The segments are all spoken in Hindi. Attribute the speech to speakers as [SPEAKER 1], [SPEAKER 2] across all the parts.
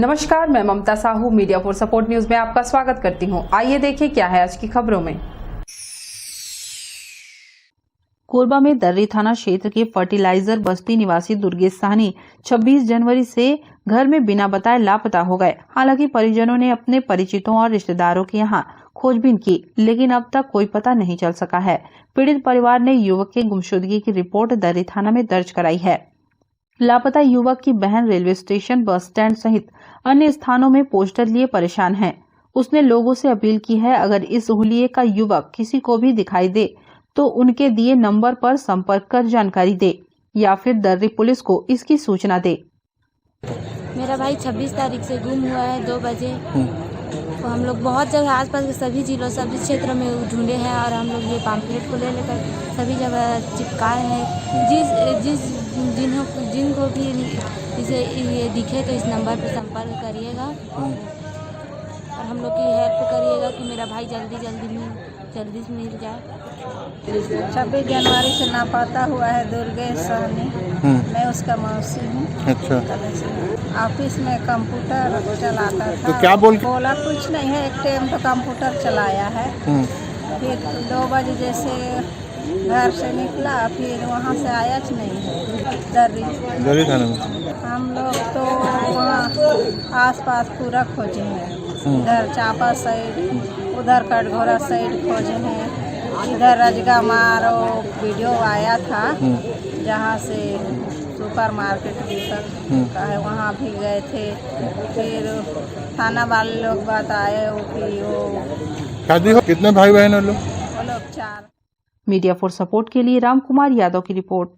[SPEAKER 1] नमस्कार, मैं Mamata Sahu media for support news में आपका स्वागत करती हूं। आइए देखें क्या है आज की खबरों में। कोरबा में दर्री थाना क्षेत्र के फर्टिलाइजर बस्ती निवासी दुर्गेश साहनी 26 जनवरी से घर में बिना बताए लापता हो गए। हालांकि परिजनों ने अपने परिचितों और रिश्तेदारों के यहां खोजबीन की, लेकिन अब तक कोई पता नहीं चल सका है। पीड़ित परिवार ने युवक के गुमशुदगी की रिपोर्ट दर्री थाना में दर्ज कराई है। लापता युवक की बहन रेलवे स्टेशन, बस स्टैंड सहित अन्य स्थानों में पोस्टर लिए परेशान है। उसने लोगों से अपील की है, अगर इस हुलिये का युवक किसी को भी दिखाई दे तो उनके दिए नंबर पर संपर्क कर जानकारी दे या फिर दर्री पुलिस को इसकी सूचना दे।
[SPEAKER 2] मेरा भाई 26 तारीख से गुम हुआ है 2 बजे। तो हम लोग बहुत जगह आसपास के सभी जिलों सभी क्षेत्रों में ढूंढे हैं और हम लोग ये पम्फलेट को लेकर सभी जगह चिपकाए हैं। जिनको भी इसे ये दिखे तो इस नंबर पर संपर्क करिएगा और हम लोग की हेल्प करिएगा कि मेरा भाई जल्दी से मिल जाए।
[SPEAKER 3] 26 जनवरी से लापता हुआ है दुर्गेश साहनी। मैं उसका मौसी हूँ।
[SPEAKER 4] अच्छा।
[SPEAKER 3] ऑफिस में कंप्यूटर चलाता था।
[SPEAKER 4] तो क्या
[SPEAKER 3] बोला कुछ नहीं है, एक टाइम तो कंप्यूटर चलाया है। फिर 2 बजे जैसे घर से निकला, फिर वहाँ से आया नहीं है दर्री
[SPEAKER 4] थाने में।
[SPEAKER 3] हम लोग तो वहाँ आसपास पूरा खोजे हैं। इधर चापा साइड, उधर कटघोरा साइड खोजे हैं। इधर रजगा मारो वीडियो आया था जहाँ से सुपर मार्केट का है, वहाँ भी गए थे। फिर थाना वाले लोग बताए कि वो
[SPEAKER 4] शादी हो कितने भाई बहन लोग?
[SPEAKER 3] 4।
[SPEAKER 1] मीडिया फॉर सपोर्ट के लिए राम कुमार यादव की रिपोर्ट।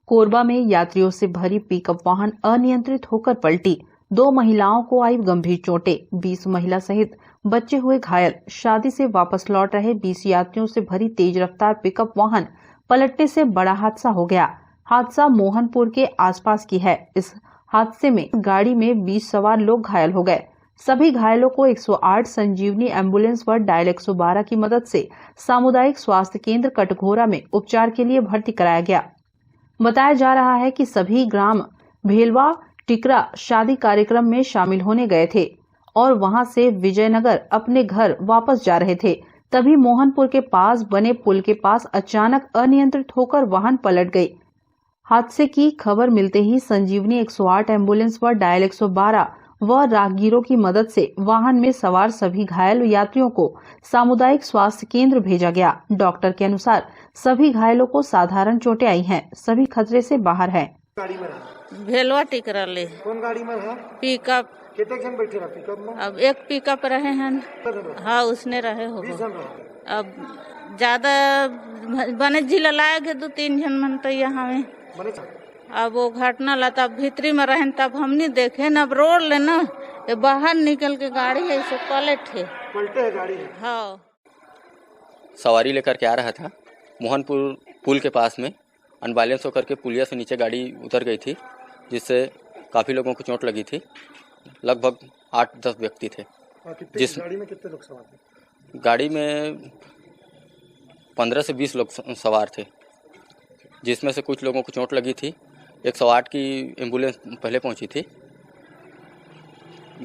[SPEAKER 1] कोरबा में यात्रियों से भरी पिकअप वाहन अनियंत्रित होकर पलटी। 2 महिलाओं को आई गंभीर चोटें। 20 महिला सहित बच्चे हुए घायल। शादी से वापस लौट रहे 20 यात्रियों से भरी तेज रफ्तार पिकअप वाहन पलटने से बड़ा हादसा हो गया। हादसा मोहनपुर के आसपास की है। इस हादसे में गाड़ी में 20 सवार लोग घायल हो गए। सभी घायलों को 108 संजीवनी एम्बुलेंस व डायल 112 की मदद से सामुदायिक स्वास्थ्य केंद्र कटघोरा में उपचार के लिए भर्ती कराया गया। बताया जा रहा है कि सभी ग्राम भेलवा टिकरा शादी कार्यक्रम में शामिल होने गए थे और वहां से विजयनगर अपने घर वापस जा रहे थे। तभी मोहनपुर के पास बने पुल के पास अचानक अनियंत्रित होकर वाहन पलट गई। हादसे की खबर मिलते ही संजीवनी 108 एम्बुलेंस व डायल 112 व राहगीरों की मदद से वाहन में सवार सभी घायल यात्रियों को सामुदायिक स्वास्थ्य केंद्र भेजा गया। डॉक्टर के अनुसार सभी घायलों को साधारण चोटें आई हैं, सभी खतरे से बाहर हैं।
[SPEAKER 5] भेलवा टिकरा ले।
[SPEAKER 6] कौन गाड़ी में है?
[SPEAKER 5] पिकअप।
[SPEAKER 6] कितने जन बैठे रहे पिकअप में?
[SPEAKER 5] अब एक पिकअप रहे हैं। हाँ, उसने रहे हो। अब ज्यादा बने जिला लाए गए 2-3 जन मन तो यहाँ में। अब वो घटना ला तब भीतरी में रहे तब हमने देखे न, अब रोड ले न बाहर निकल के गाड़ी है इसे पलटे
[SPEAKER 6] है गाड़ी।
[SPEAKER 5] हाँ,
[SPEAKER 7] सवारी लेकर के आ रहा था। मोहनपुर पुल के पास में अनबैलेंस होकर के पुलिया से नीचे गाड़ी उतर गई थी, जिससे काफ़ी लोगों को चोट लगी थी। लगभग 8-10 व्यक्ति थे। जिस
[SPEAKER 6] गाड़ी में कितने लोग सवार थे?
[SPEAKER 7] गाड़ी में 15 से 20 लोग सवार थे, जिसमें से कुछ लोगों को चोट लगी थी। 108 की एम्बुलेंस पहले पहुंची थी।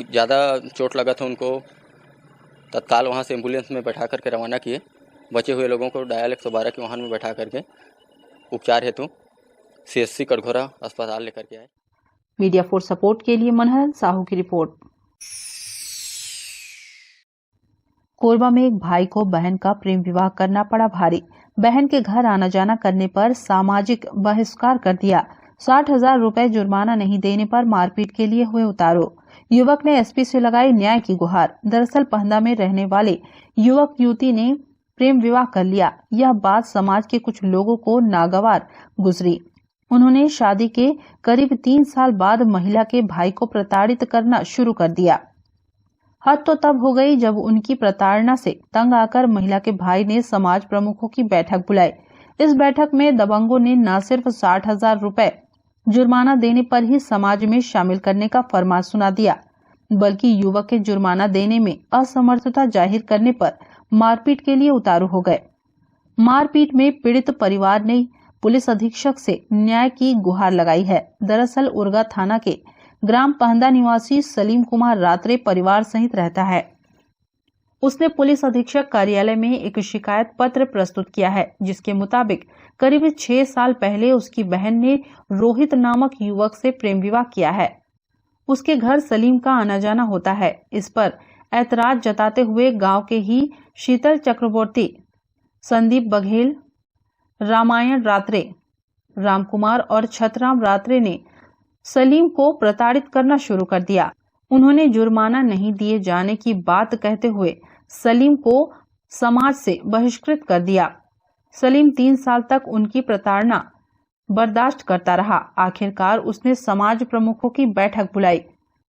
[SPEAKER 7] ज़्यादा चोट लगा था उनको तत्काल वहां से एम्बुलेंस में बैठा करके रवाना किए। बचे हुए लोगों को डायल 112 के वाहन में बैठा करके उपचार हेतु CSC कटघोरा अस्पताल लेकर के आए।
[SPEAKER 1] मीडिया फॉर सपोर्ट के लिए मनहर साहू की रिपोर्ट। कोरबा में एक भाई को बहन का प्रेम विवाह करना पड़ा भारी। बहन के घर आना जाना करने पर सामाजिक बहिष्कार कर दिया। 60,000 रुपए जुर्माना नहीं देने पर मारपीट के लिए हुए उतारो। युवक ने SP से लगाई न्याय की गुहार। दरअसल पहंदा में रहने वाले युवक युवती ने प्रेम विवाह कर लिया। यह बात समाज के कुछ लोगों को नागवार गुजरी। उन्होंने शादी के करीब 3 साल बाद महिला के भाई को प्रताड़ित करना शुरू कर दिया। हद तो तब हो गई जब उनकी प्रताड़ना से तंग आकर महिला के भाई ने समाज प्रमुखों की बैठक बुलाई। इस बैठक में दबंगों ने न सिर्फ 60,000 रुपए जुर्माना देने पर ही समाज में शामिल करने का फरमान सुना दिया, बल्कि युवक के जुर्माना देने में असमर्थता जाहिर करने पर मारपीट के लिए उतारू हो गए। मारपीट में पीड़ित परिवार ने पुलिस अधीक्षक से न्याय की गुहार लगाई है। दरअसल उरगा थाना के ग्राम पहंदा निवासी सलीम कुमार रात्रे परिवार सहित रहता है। उसने पुलिस अधीक्षक कार्यालय में एक शिकायत पत्र प्रस्तुत किया है, जिसके मुताबिक करीब 6 साल पहले उसकी बहन ने रोहित नामक युवक से प्रेम विवाह किया है। उसके घर सलीम का आना जाना होता है। इस पर ऐतराज जताते हुए गांव के ही शीतल चक्रवर्ती, संदीप बघेल, रामायण रात्रे, रामकुमार और छतराम रात्रे ने सलीम को प्रताड़ित करना शुरू कर दिया। उन्होंने जुर्माना नहीं दिए जाने की बात कहते हुए सलीम को समाज से बहिष्कृत कर दिया। सलीम 3 साल तक उनकी प्रताड़ना बर्दाश्त करता रहा। आखिरकार उसने समाज प्रमुखों की बैठक बुलाई।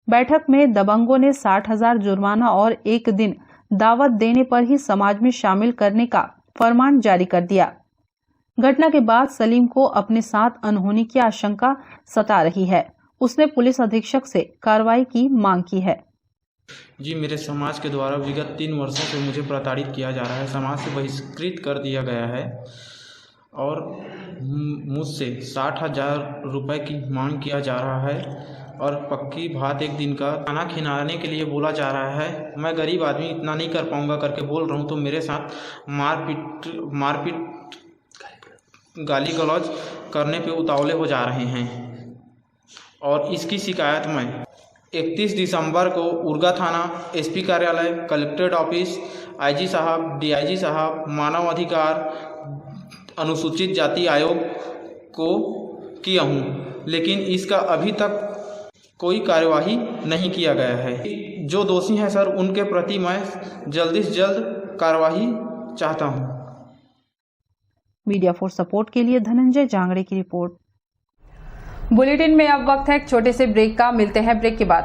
[SPEAKER 1] बैठक में दबंगों ने 60,000 जुर्माना और 1 दिन दावत देने पर ही समाज में शामिल करने का फरमान जारी कर दिया। घटना के बाद सलीम को अपने साथ अनहोनी की आशंका सता रही है। उसने पुलिस अधीक्षक से कार्रवाई की मांग की है।
[SPEAKER 4] जी, मेरे समाज के द्वारा विगत 3 वर्षों से मुझे प्रताड़ित किया जा रहा है, समाज से बहिष्कृत कर दिया गया है और मुझसे 60,000 रुपये की मांग किया जा रहा है और पक्की बात 1 दिन का खाना खिलाने के लिए बोला जा रहा है। मैं गरीब आदमी इतना नहीं कर पाऊँगा करके बोल रहा हूँ, तो मेरे साथ मारपीट गाली गलौज करने पे उतावले हो जा रहे हैं और इसकी शिकायत मैं 31 दिसंबर को उरगा थाना, एसपी कार्यालय, कलेक्ट्रेट ऑफिस, आईजी साहब, डीआईजी साहब, मानव अधिकार अनुसूचित जाति आयोग को किया हूँ, लेकिन इसका अभी तक कोई कार्यवाही नहीं किया गया है। जो दोषी हैं सर, उनके प्रति मैं जल्दी से जल्द कार्यवाही चाहता हूँ।
[SPEAKER 1] मीडिया फॉर सपोर्ट के लिए धनंजय जांगड़े की रिपोर्ट। बुलेटिन में अब वक्त है एक छोटे से ब्रेक का। मिलते हैं ब्रेक के बाद।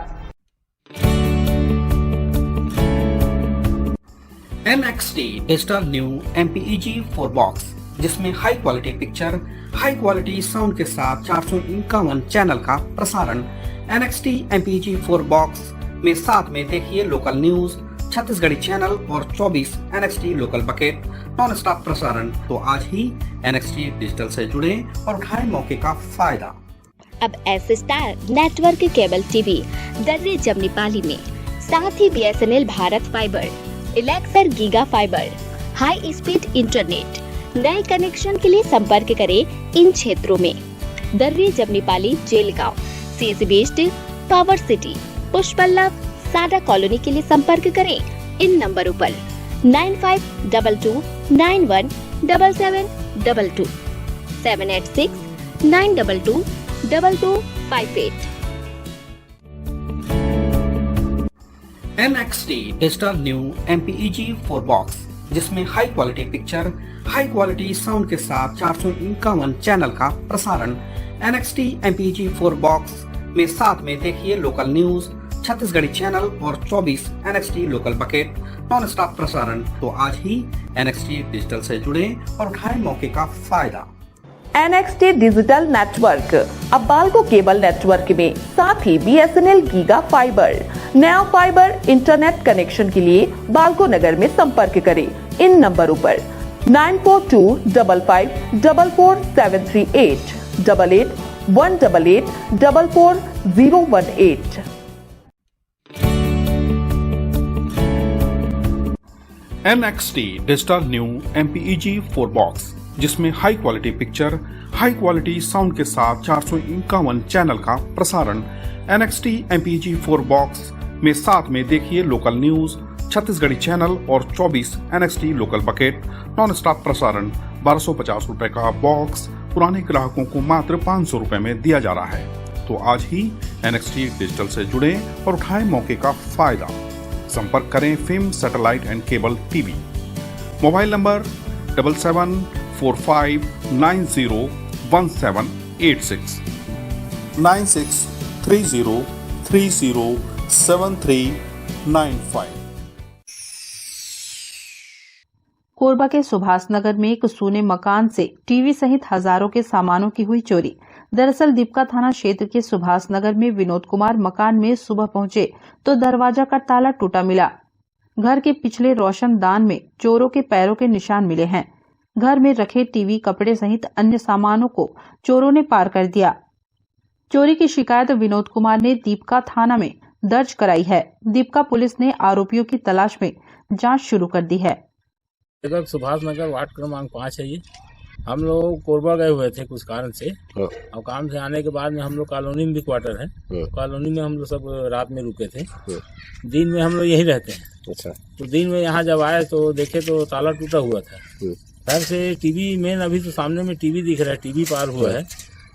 [SPEAKER 8] NXT digital new MPEG 4 box, जिसमें high quality picture, high quality sound के साथ 451 चैनल का प्रसारण। NXT MPEG 4 बॉक्स में साथ में देखिए लोकल न्यूज, छत्तीसगढ़ी चैनल और 24 NXT local bucket non stop प्रसारण। तो आज ही NXT डिजिटल से जुड़े और उठाएं मौके का फायदा।
[SPEAKER 9] अब S star network cable TV Darri Jamnipali में, साथ ही BSNL भारत फाइबर, इलेक्सर giga fibre, high speed internet. नए कनेक्शन के लिए संपर्क करें इन क्षेत्रों में: Darri Jamnipali, Jelgaon, CSB steel, power city, Pushpallav, SADA colony के लिए संपर्क करें इन नंबरों पर 9522917722, 786-922-2258।
[SPEAKER 8] NXT digital new MPEG 4 box, जिसमें high quality picture, high quality sound के साथ 451 चैनल का प्रसारण। NXT MPEG 4 बॉक्स में साथ में देखिए लोकल न्यूज, छत्तीसगढ़ी चैनल और 24 NXT local bucket non stop प्रसारण। तो आज ही NXT डिजिटल से जुड़े और उठाएं मौके का फायदा।
[SPEAKER 10] NXT डिजिटल नेटवर्क अब बाल्को केबल नेटवर्क में, साथ ही BSNL गीगा फाइबर। नया फाइबर इंटरनेट कनेक्शन के लिए बाल्को नगर में संपर्क करें इन नंबरों पर 9425544738, 8818844018।
[SPEAKER 11] NXT digital new MPEG 4 box, जिसमें high quality picture, high quality sound के साथ 451 चैनल का प्रसारण। NXT MPEG 4 बॉक्स में साथ में देखिए लोकल न्यूज, छत्तीसगढ़ी चैनल और 24 NXT local bucket non stop प्रसारण। 1250 रुपए का बॉक्स पुराने ग्राहकों को मात्र 500 रुपए में दिया जा रहा है। तो आज ही NXT डिजिटल से जुड़े और उठाएं मौके का फायदा। संपर्क करें film satellite and cable TV. Mobile number 7745901786, 9630307395।
[SPEAKER 1] Korba के सुभाष नगर में एक सूने मकान से टीवी सहित हजारों के सामानों की हुई चोरी। दरअसल दीपका थाना क्षेत्र के सुभाष नगर में विनोद कुमार मकान में सुबह पहुंचे तो दरवाजा का ताला टूटा मिला। घर के पिछले रोशनदान में चोरों के पैरों के निशान मिले हैं। घर में रखे टीवी, कपड़े सहित अन्य सामानों को चोरों ने पार कर दिया। चोरी की शिकायत विनोद कुमार ने दीपका थाना में दर्ज कराई है। दीपका पुलिस ने आरोपियों की तलाश में जांच शुरू कर दी है।
[SPEAKER 12] सुभाष नगर वार्ड क्रमांक 5 है ये। हम लोग कोरबा गए हुए थे कुछ कारण से, और काम से आने के बाद में हम लोग कॉलोनी में भी क्वार्टर है, कॉलोनी में हम लोग सब रात में रुके थे। दिन में हम लोग यहीं रहते हैं। अच्छा। तो दिन में यहाँ जब आए तो देखे तो ताला टूटा हुआ था। घर से टीवी मेन अभी तो सामने में टीवी दिख रहा है, टीवी पार हुआ है,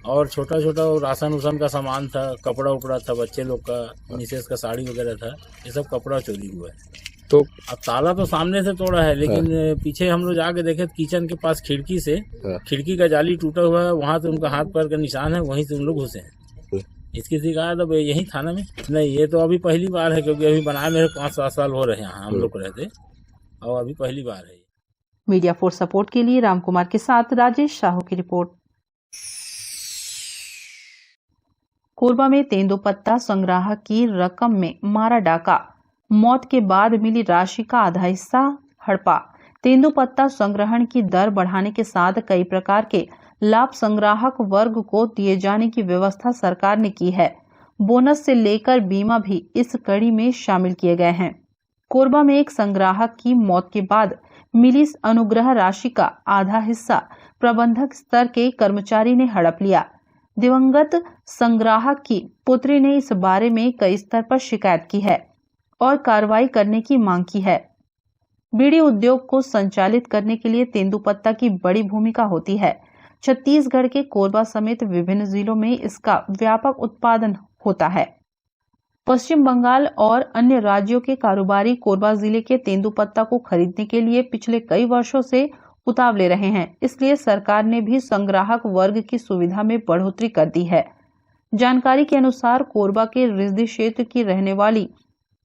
[SPEAKER 12] और छोटा छोटा राशन उसन का सामान था, कपड़ा उपड़ा था, बच्चे लोग का, मिसेस का साड़ी वगैरह था, ये सब कपड़ा चोरी हुआ है। तो अब ताला तो सामने से तोड़ा है, लेकिन पीछे हम लोग जाके देखे किचन के पास खिड़की से, खिड़की का जाली टूटा हुआ है, वहाँ से उनका हाथ पैर का निशान है, वहीं से उन लोग घुसे हैं। इसकी शिकायत अब यही थाना में नहीं, ये तो अभी पहली बार है, क्योंकि अभी बनाए मेरे 5-7 साल हो रहे हैं यहाँ हम लोग रहते, और अभी पहली बार है।
[SPEAKER 1] मीडिया फोर्स सपोर्ट के लिए रामकुमार के साथ राजेश साहू की रिपोर्ट। कोरबा में तेंदुपत्ता संग्राहक की रकम में मारा डाका, मौत के बाद मिली राशि का आधा हिस्सा हड़पा। तेंदुपत्ता संग्रहण की दर बढ़ाने के साथ कई प्रकार के लाभ संग्राहक वर्ग को दिए जाने की व्यवस्था सरकार ने की है। बोनस से लेकर बीमा भी इस कड़ी में शामिल किए गए हैं। कोरबा में एक संग्राहक की मौत के बाद मिली अनुग्रह राशि का आधा हिस्सा प्रबंधक स्तर के कर्मचारी ने हड़प लिया। दिवंगत संग्राहक की पुत्री ने इस बारे में कई स्तर पर शिकायत की है और कार्रवाई करने की मांग की है। बीड़ी उद्योग को संचालित करने के लिए तेंदुपत्ता की बड़ी भूमिका होती है। छत्तीसगढ़ के कोरबा समेत विभिन्न जिलों में इसका व्यापक उत्पादन होता है। पश्चिम बंगाल और अन्य राज्यों के कारोबारी कोरबा जिले के तेंदुपत्ता को खरीदने के लिए पिछले कई वर्षों से उतावले रहे हैं। इसलिए सरकार ने भी संग्राहक वर्ग की सुविधा में बढ़ोतरी कर दी है। जानकारी के अनुसार कोरबा के रिजदी क्षेत्र की रहने वाली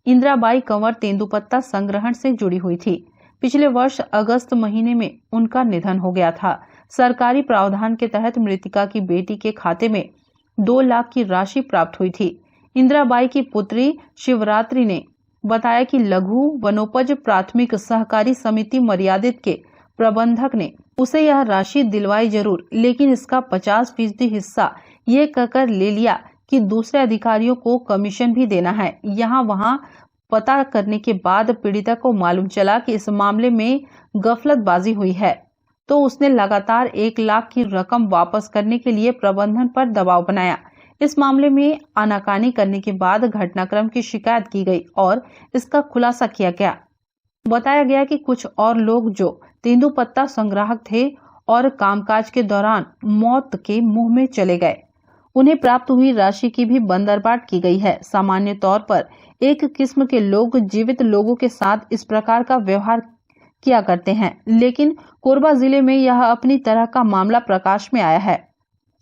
[SPEAKER 1] इंदिराबाई कंवर तेंदुपत्ता संग्रहण से जुड़ी हुई थी। पिछले वर्ष अगस्त महीने में उनका निधन हो गया था। सरकारी प्रावधान के तहत मृतका की बेटी के खाते में 2 लाख की राशि प्राप्त हुई थी। इंदिराबाई की पुत्री शिवरात्रि ने बताया कि लघु वनोपज प्राथमिक सहकारी समिति मर्यादित के प्रबंधक ने उसे यह राशि दिलवाई जरूर, लेकिन इसका 50% हिस्सा ये कहकर ले लिया कि दूसरे अधिकारियों को कमीशन भी देना है। यहाँ वहाँ पता करने के बाद पीड़िता को मालूम चला कि इस मामले में गफलतबाजी हुई है, तो उसने लगातार 1 लाख की रकम वापस करने के लिए प्रबंधन पर दबाव बनाया। इस मामले में आनाकानी करने के बाद घटनाक्रम की शिकायत की गई और इसका खुलासा किया गया। बताया गया कि कुछ और लोग जो तेंदुपत्ता संग्राहक थे और कामकाज के दौरान मौत के मुंह में चले गए, उन्हें प्राप्त हुई राशि की भी बंदरबाट की गई है। सामान्य तौर पर एक किस्म के लोग जीवित लोगों के साथ इस प्रकार का व्यवहार किया करते हैं, लेकिन कोरबा जिले में यह अपनी तरह का मामला प्रकाश में आया है,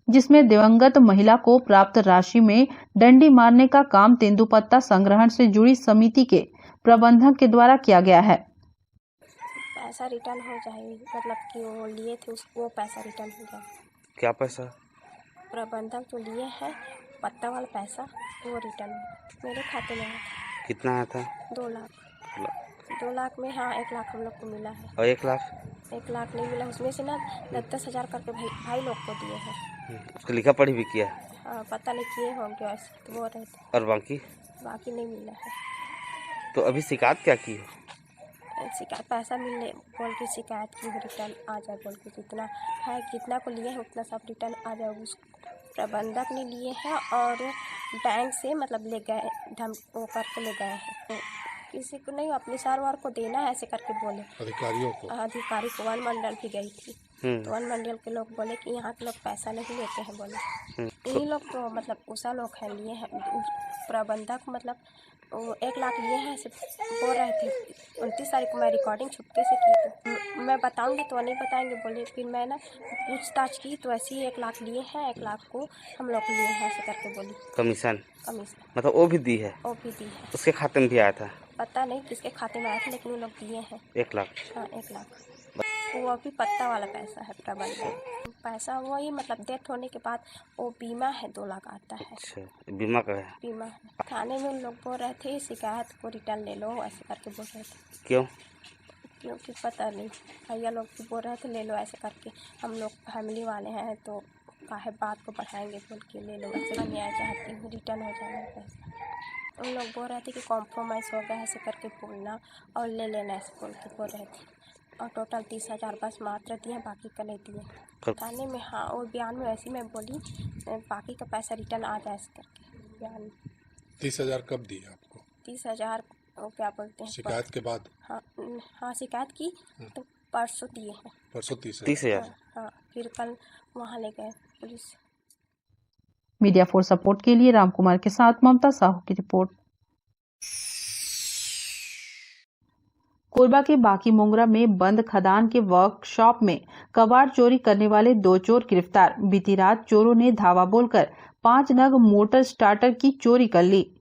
[SPEAKER 1] जिसमें दिवंगत महिला को प्राप्त राशि में डंडी मारने का काम तेंदुपत्ता संग्रहण से जुड़ी समिति के प्रबंधक के द्वारा किया गया है।
[SPEAKER 13] पैसा रिटर्न हो जाए, मतलब कि वो लिए थे वो पैसा रिटर्न हो जाए।
[SPEAKER 14] क्या पैसा?
[SPEAKER 13] प्रबंधक जो लिए हैं पत्ता वाला पैसा, वो रिटर्न मेरे खाते में आया था।
[SPEAKER 14] कितना आया था?
[SPEAKER 13] 2 लाख। 2 लाख में हाँ 1 लाख हम लोग को मिला है।
[SPEAKER 14] और 1 लाख?
[SPEAKER 13] 1 लाख नहीं मिला, उसमें से ना 10,000 करके भाई लोग को दिए हैं।
[SPEAKER 14] उसको लिखा पढ़ी भी किया?
[SPEAKER 13] हाँ, पता नहीं किए होंगे ऐसे, तो वो रहते।
[SPEAKER 14] और बाकी
[SPEAKER 13] नहीं मिला है।
[SPEAKER 14] तो अभी शिकायत क्या की है?
[SPEAKER 13] शिकायत पैसा मिलने बोल के शिकायत की, रिटर्न आ जाए बोल के, जितना है कितना को लिए हैं उतना सब रिटर्न आ जाए। उस प्रबंधक ने लिए हैं और बैंक से मतलब ले गए, वो करके ले गए हैं। किसी को नहीं, अपने सारवार को देना है ऐसे करके बोले अधिकारी को। वन मंडल भी गई थी, तो वन मंडल के लोग बोले कि यहाँ के लोग पैसा नहीं लेते हैं बोले। इन्हीं लोग तो मतलब उषा लोग हैं लिए हैं, प्रबंधक मतलब वो 1 लाख लिए हैं ऐसे बोल रहे थे। 29 तारीख को मैं रिकॉर्डिंग छुपके से की, तो मैं बताऊंगी तो नहीं बताएंगे बोले। फिर मैं ना पूछताछ की तो ऐसे ही 1 लाख लिए हैं, 1 लाख को हम लोग लिए हैं ऐसे करके बोली।
[SPEAKER 14] कमीशन मतलब वो भी दी है?
[SPEAKER 13] वो भी दी है।
[SPEAKER 14] उसके खाते में भी आया था?
[SPEAKER 13] पता नहीं किसके खाते में आया था, लेकिन वो लोग दिए हैं
[SPEAKER 14] 1 लाख।
[SPEAKER 13] हाँ 1 लाख। वो अभी पत्ता वाला पैसा है प्रबंधक पैसा, वही मतलब डेथ होने के बाद वो बीमा है 2 लाख आता है।
[SPEAKER 14] अच्छा, बीमा का है?
[SPEAKER 13] बीमा थाने में उन लोग बोल रहे थे शिकायत को रिटर्न ले लो ऐसे करके बोल रहे थे।
[SPEAKER 14] क्यों?
[SPEAKER 13] क्योंकि पता नहीं भैया लोग भी बोल रहे थे ले लो ऐसे करके, हम लोग फैमिली वाले हैं तो काहे बात को बढ़ाएंगे बोल के ले लो ऐसे। मैं न्याय चाहती हूँ, रिटर्न हो जाएगा पैसा। उन लोग बोल रहे थे कि कॉम्प्रोमाइज़ हो गया ऐसे करके बोलना और ले लेना ऐसे बोल के बोल रहे थे। और टोटल 30,000 बस मात्र दिए, बाकी का नहीं दिए थाने में। हाँ, और बयान में ऐसी मैं बोली बाकी का पैसा रिटर्न आ जाए ऐसे करके बयान में।
[SPEAKER 15] 30,000 कब दिए आपको?
[SPEAKER 13] 30,000 क्या बोलते हैं
[SPEAKER 15] शिकायत के बाद?
[SPEAKER 13] हाँ शिकायत की तो परसों दिए हैं।
[SPEAKER 15] परसों
[SPEAKER 14] 30,000।
[SPEAKER 13] हाँ, फिर कल वहाँ ले गए पुलिस।
[SPEAKER 1] मीडिया फॉर सपोर्ट के लिए रामकुमार के साथ ममता साहू की रिपोर्ट। कोरबा के बाकी मोंगरा में बंद खदान के वर्कशॉप में कबाड़ चोरी करने वाले 2 चोर गिरफ्तार। बीती रात चोरों ने धावा बोलकर 5 नग मोटर स्टार्टर की चोरी कर ली।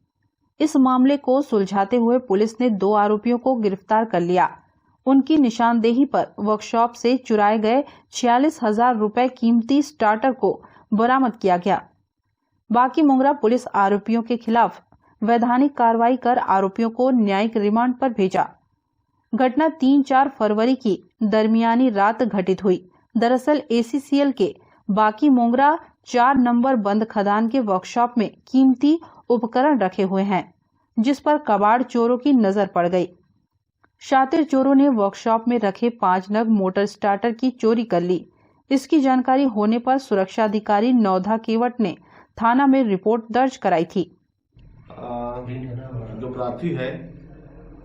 [SPEAKER 1] इस मामले को सुलझाते हुए पुलिस ने 2 आरोपियों को गिरफ्तार कर लिया। उनकी निशानदेही पर वर्कशॉप से चुराए गए 46,000 रुपए कीमती स्टार्टर को बरामद किया गया। बाकी मोंगरा पुलिस आरोपियों के खिलाफ वैधानिक कार्रवाई कर आरोपियों को न्यायिक रिमांड पर भेजा। घटना 3-4 फरवरी की दरमियानी रात घटित हुई। दरअसल ACCL के बाकी मोंगरा 4 नंबर बंद खदान के वर्कशॉप में कीमती उपकरण रखे हुए हैं, जिस पर कबाड़ चोरों की नजर पड़ गई। शातिर चोरों ने वर्कशॉप में रखे 5 नग मोटर स्टार्टर की चोरी कर ली। इसकी जानकारी होने पर सुरक्षा अधिकारी नौधा केवट ने थाना में रिपोर्ट दर्ज कराई थी।
[SPEAKER 16] जो प्रार्थी है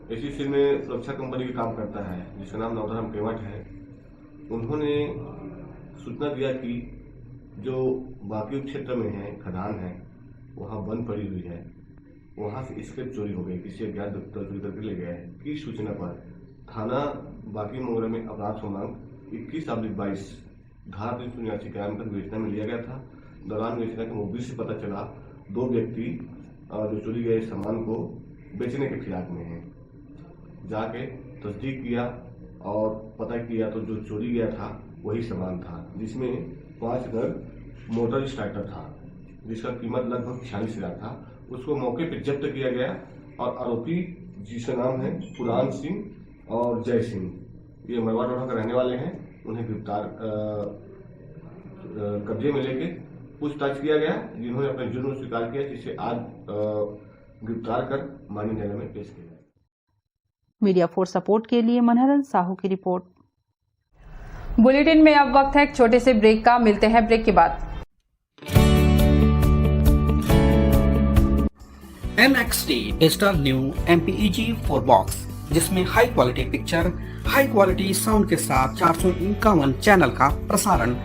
[SPEAKER 16] ACCL में सुरक्षा कंपनी का काम करता है, जिसका नाम नौधा केवट है, उन्होंने सूचना दिया कि जो बाकी क्षेत्र में है खदान है वहाँ बंद पड़ी हुई है, वहाँ से स्क्रैप चोरी हो गई, किसी अज्ञात व्यक्ति चोरी करके ले गया है। की सूचना पर थाना बाकी मोगरा में अपराध क्रमांक 21/22 धारा 379 के अंतर्गत विवेचना में लिया गया था। दौरान विवेचना के मुद्दे से पता चला 2 व्यक्ति जो चोरी गए सामान को बेचने के फिराक में हैं। जाके तस्दीक किया और पता किया तो जो चोरी गया था वही सामान था, जिसमें 5 नग मोटर स्टार्टर था, जिसका कीमत लगभग 46,000 था। उसको मौके पर जब्त किया गया और आरोपी जिसका नाम है पुरान सिंह और जय सिंह, ये मरवा डोडा का रहने वाले हैं, उन्हें गिरफ्तार कब्जे में लेके पूछताछ किया गया, जिन्होंने अपने जुर्म स्वीकार किया, जिसे आज गिरफ्तार कर माननीय न्यायालय में पेश किया।
[SPEAKER 1] मीडिया फॉर सपोर्ट के लिए मनहरन साहू की रिपोर्ट।
[SPEAKER 17] बुलेटिन में अब वक्त है एक छोटे से ब्रेक का, मिलते हैं ब्रेक के बाद।
[SPEAKER 8] NXT digital new MPEG 4 box, जिसमें high quality picture, high quality sound के साथ 451 चैनल का प्रसारण।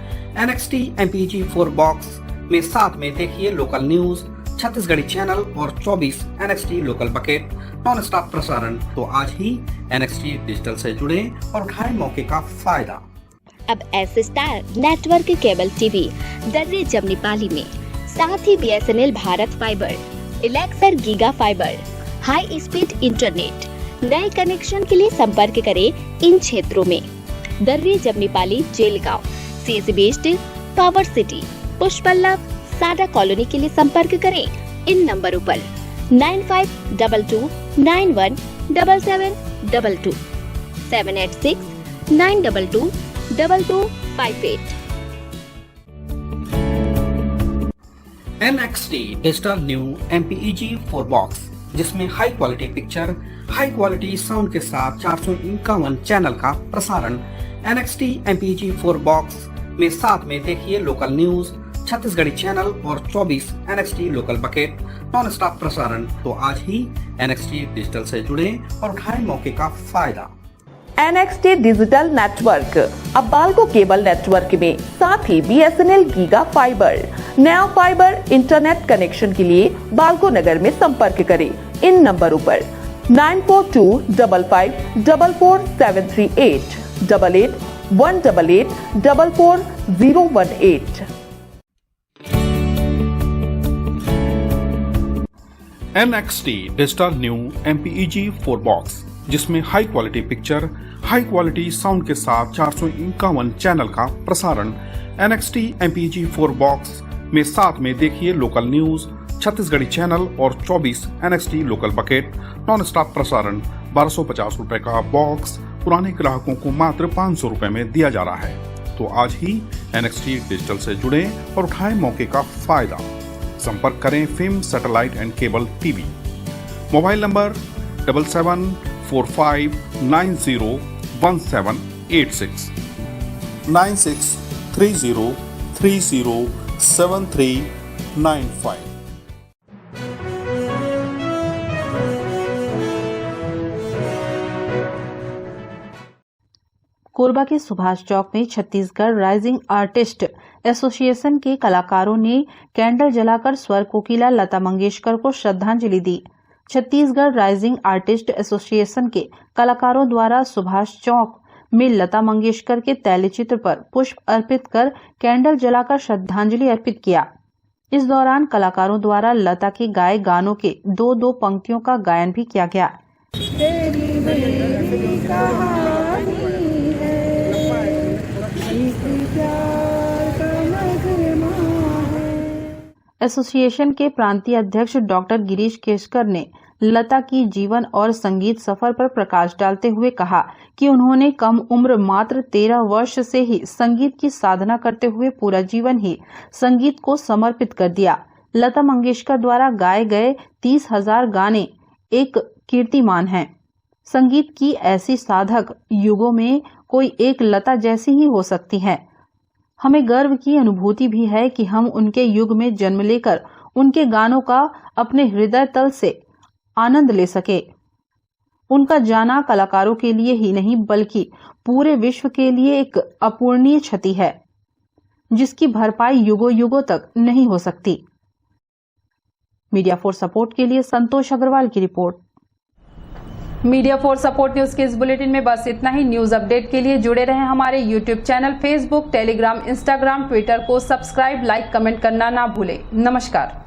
[SPEAKER 8] NXT MPEG 4 बॉक्स में साथ में देखिए लोकल न्यूज, छत्तीसगढ़ी चैनल और 24 NXT local bucket non stop प्रसारण। तो आज ही NXT डिजिटल से जुड़े और उठाएं मौके का फायदा।
[SPEAKER 9] अब S star network cable TV Darri Jamnipali में, साथ ही BSNL भारत फाइबर, इलेक्सर giga fibre, high speed internet. नए कनेक्शन के लिए संपर्क करें इन क्षेत्रों में: Darri Jamnipali, Jelgaon, CSB steel, power city, Pushpallav, Sada colony के लिए संपर्क करें इन नंबरों पर 9522917722 786-922-2258।
[SPEAKER 8] NXT digital new MPEG 4 box, जिसमें high quality picture, high quality sound के साथ 451 चैनल का प्रसारण। NXT MPEG 4 बॉक्स में साथ में देखिए लोकल न्यूज, छत्तीसगढ़ी चैनल और 24 NXT local bucket non stop प्रसारण। तो आज ही NXT डिजिटल से जुड़े और उठाएं मौके का फायदा।
[SPEAKER 10] NXT डिजिटल नेटवर्क अब बाल्को केबल नेटवर्क में, साथ ही BSNL गीगा फाइबर। नया फाइबर इंटरनेट कनेक्शन के लिए बाल्को नगर में संपर्क करें इन नंबरों पर 9425544738 8818844018।
[SPEAKER 11] NXT digital new MPEG 4 box, जिसमें high quality picture, high quality sound के साथ 451 चैनल का प्रसारण। NXT MPEG 4 बॉक्स में साथ में देखिए लोकल न्यूज, छत्तीसगढ़ी चैनल और 24 NXT local bucket non stop प्रसारण। 1250 रुपए का बॉक्स पुराने ग्राहकों को मात्र 500 रुपए में दिया जा रहा है। तो आज ही NXT डिजिटल से जुड़ें और उठाएं मौके का फायदा। संपर्क करें film satellite and cable TV. Mobile number 7745901786 9630307395।
[SPEAKER 1] Korba के सुभाष चौक में छत्तीसगढ़ राइजिंग आर्टिस्ट एसोसिएशन के कलाकारों ने कैंडल जलाकर स्वर कोकिला लता मंगेशकर को श्रद्धांजलि दी। छत्तीसगढ़ राइजिंग आर्टिस्ट एसोसिएशन के कलाकारों द्वारा सुभाष चौक में लता मंगेशकर के तैलचित्र पर पुष्प अर्पित कर कैंडल जलाकर श्रद्धांजलि अर्पित किया। इस दौरान कलाकारों द्वारा लता के गाए गानों के दो पंक्तियों का गायन भी किया गया। एसोसिएशन के प्रांतीय अध्यक्ष डॉक्टर गिरीश केशकर ने लता की जीवन और संगीत सफर पर प्रकाश डालते हुए कहा कि उन्होंने कम उम्र मात्र 13 वर्ष से ही संगीत की साधना करते हुए पूरा जीवन ही संगीत को समर्पित कर दिया। लता मंगेशकर द्वारा गाए गए 30,000 गाने एक कीर्तिमान हैं। संगीत की ऐसी साधक युगों में कोई एक लता जैसी ही हो सकती है। हमें गर्व की अनुभूति भी है कि हम उनके युग में जन्म लेकर उनके गानों का अपने हृदय तल से आनंद ले सके। उनका जाना कलाकारों के लिए ही नहीं बल्कि पूरे विश्व के लिए एक अपूरणीय क्षति है, जिसकी भरपाई युगों युगों तक नहीं हो सकती। मीडिया फॉर सपोर्ट के लिए संतोष अग्रवाल की report.
[SPEAKER 17] Media for support news के इस बुलेटिन में बस इतना ही। न्यूज अपडेट के लिए जुड़े रहें हमारे YouTube channel, Facebook, Telegram, Instagram, Twitter को सब्सक्राइब, लाइक, कमेंट करना ना भूलें। नमस्कार।